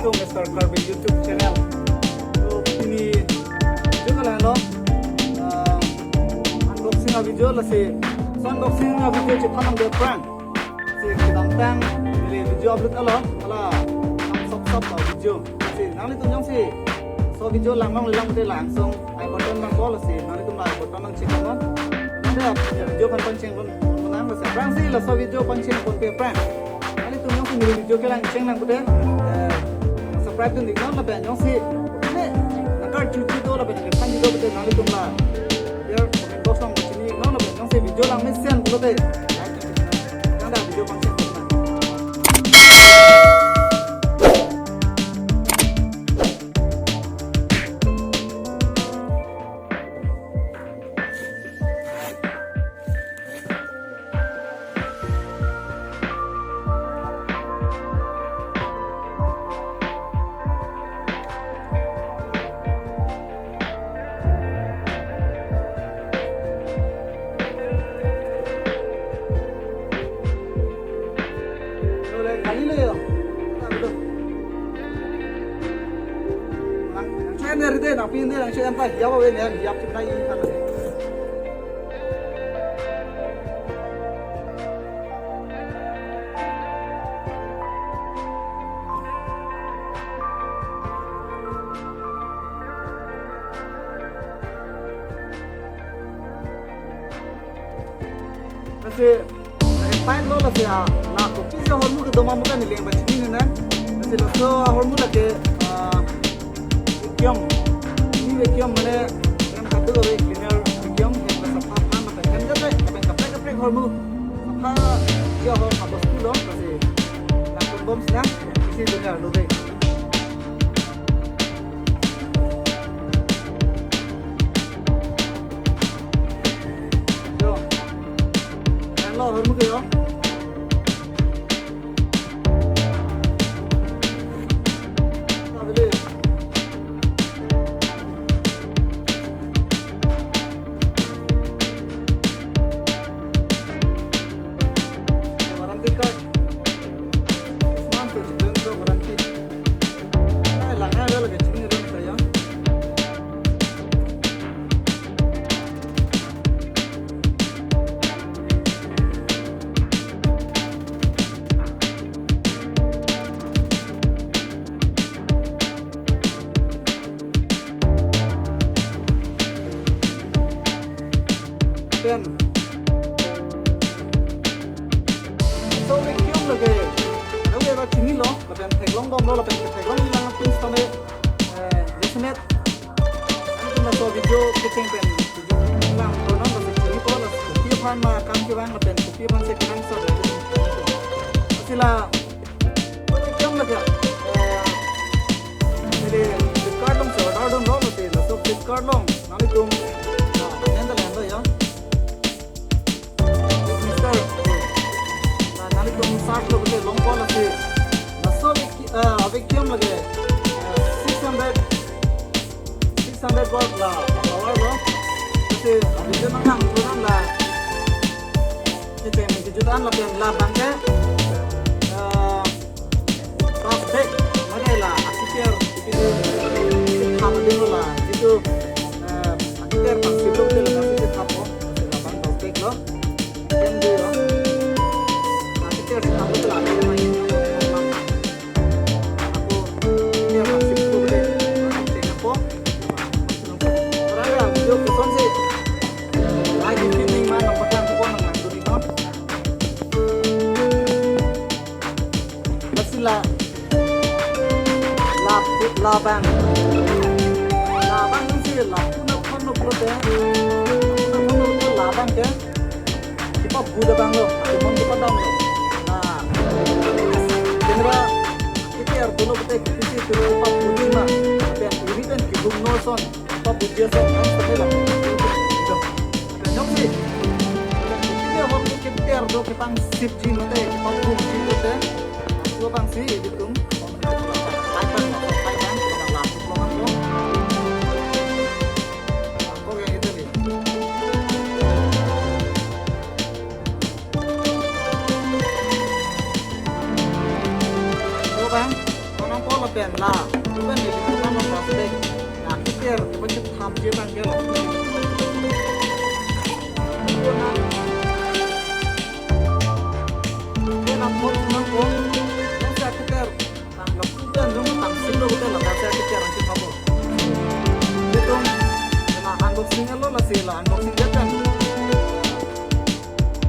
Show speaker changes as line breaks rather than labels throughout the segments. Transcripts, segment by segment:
to Mr. Kirby YouTube channel. So ini juga lah lo unboxing video lah si unboxing video cepat nang dia prank si kita tang ini video upload lo malah sub video si nanti tu yang si so video lang tu langsung ai button mang call si nanti tu mai button mang cek lo nanti video pancing pun menang lah si prank si lah so video pancing pun pe prank nanti tu yang si video ke lang ceng lang tu deh subscribe tu dikau lah yang si ini nakar cuci tu lah yang kan juga betul nanti tu lah biar komen box lang sini lah yang si video lang mesian tu deh nanti video pancing kali lo yo, saya ni ada nak pindah nak saya apa hiap apa ni hiap cipta ini kan le. Masih pain lo lah saya nak kopi saya hormu ke doma muka ni leng baca ni kan masih lo so hormu lah ke vacuum mana yang satu ke cleaner vacuum yang bersama apa maka kan jadi apa kapek hormu apa dia hormu apa tu lo masih nak bom siang isi dengar lo deh yo lo hormu ke yo dan so vacuum lagi aku ya sini loh tapi teglong dom lo tapi teglong hilang pun sampai resnet aku nak so video kecing pen hilang konon tapi sini pun lah kopi pan makan kibang tapi kopi pan sekarang so sila vacuum lagi jadi card dong so dong lo tapi so card dong nanti tum साठ लोग के long call से नसो vacuum लगे 600 watt ला power लो जैसे अभी जो नंग ला जैसे में जुटान ला पेन ला बंगे top deck लगे ला अक्सर itu काम दिन ला itu अक्सर पक्ष लोग के लगा से खापो ला बंग top deck low yang dia aku telah menemani aku ini masih boleh tengok po orang yang video keton sih lagi filming mana pakai aku pun nak turi no masih labang sih pun labang ke kita buda bang lo cuma kita dam lo kita dono kita kisi terus apa budi mah tapi ini kan kibung noson apa budi son kan tapi lah nyok sih ini orang kita do kita sip jin mate apa budi jin mate dua bang sih itu apa yang langsung lo oke itu nih bang, pen la bukan ni kita mau pasal nah kita macam tham je bang ke lo kita mau ko kita kita tang lo bukan dong tang silo kita lah kita kita ranci kamu itu nah unboxing lo lah sih lah unboxing dia kan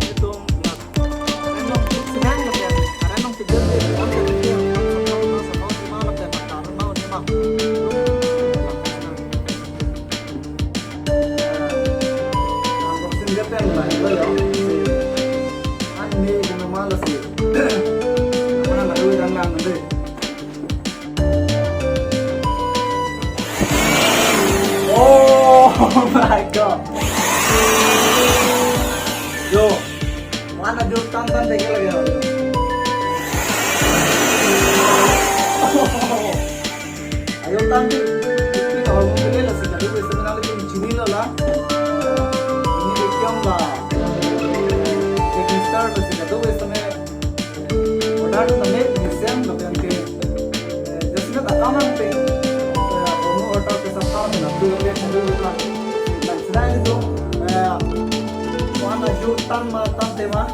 itu lah karena senang lah kan karena sudah Oh my god. Yo, mana jo tantan deke lagi ya. Ayo tanti, ini kalau mau beli lah sih, tapi sebenarnya itu cini lah. Ini dikiam lah. Jadi start sih, kalau sebenarnya order tu namanya desain tapi yang ke, jadi nak akaman tu, promo order tu sama tu nak tu dia tu lah. Selain itu, mana jo tan tema,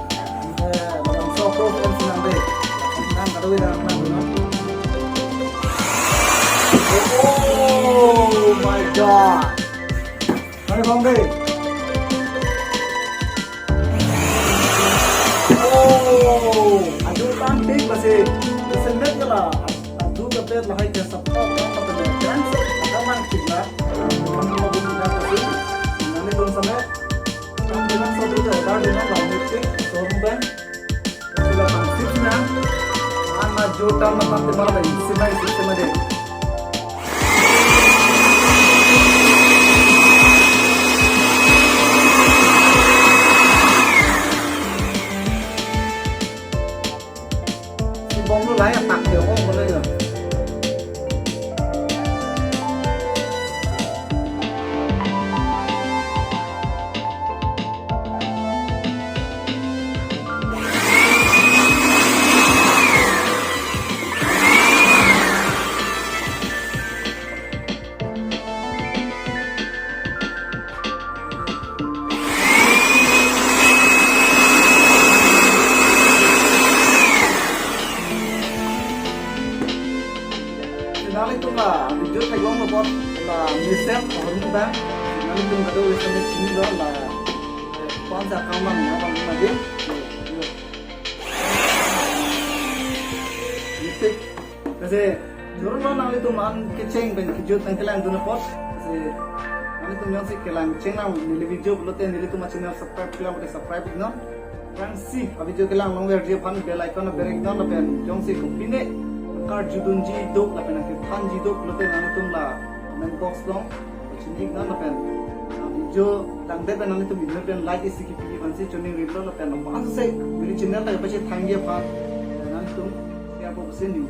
macam soft rock yang senang deh, senang kalau dia nak tu. Oh my god. Mari bang deh. Oh, aduh cantik masih. Kesendet je lah. Aduh kepet lah hai jasa apa apa tu. Kan akaman kita. Kami mau buka kasih. Nanti tuh sampai. Kami nak satu je. Dah dengan lambat sih. Sorban. Sudah pansip na. Mana juta macam tu malah ini sistem deh. Bông nó lấy tặng kiểu bông vào đây rồi. Finale itu lah, video tayang lepas lah misal orang muda. Finale itu kalau wes sampai sini lah, kuasa kamar mana bang macam ni. Kasi jorong lah nanti tu man keceng ben kejut nanti lah tu lepas. Kasi nanti tu yang si kelang keceng lah nilai video belote nilai tu macam ni subscribe kelang boleh subscribe no. Friends video kelang long video pan bell icon beri kita lepas jong si kupine. Card judun ji dok la pena ke pan ji dok lote nani tum la men box dong chini na la pen video dang de nani tum video pen like isi ki pi ban si choni rito la pen ba se bili channel la pa che thangye pa nani tum ya bo se ni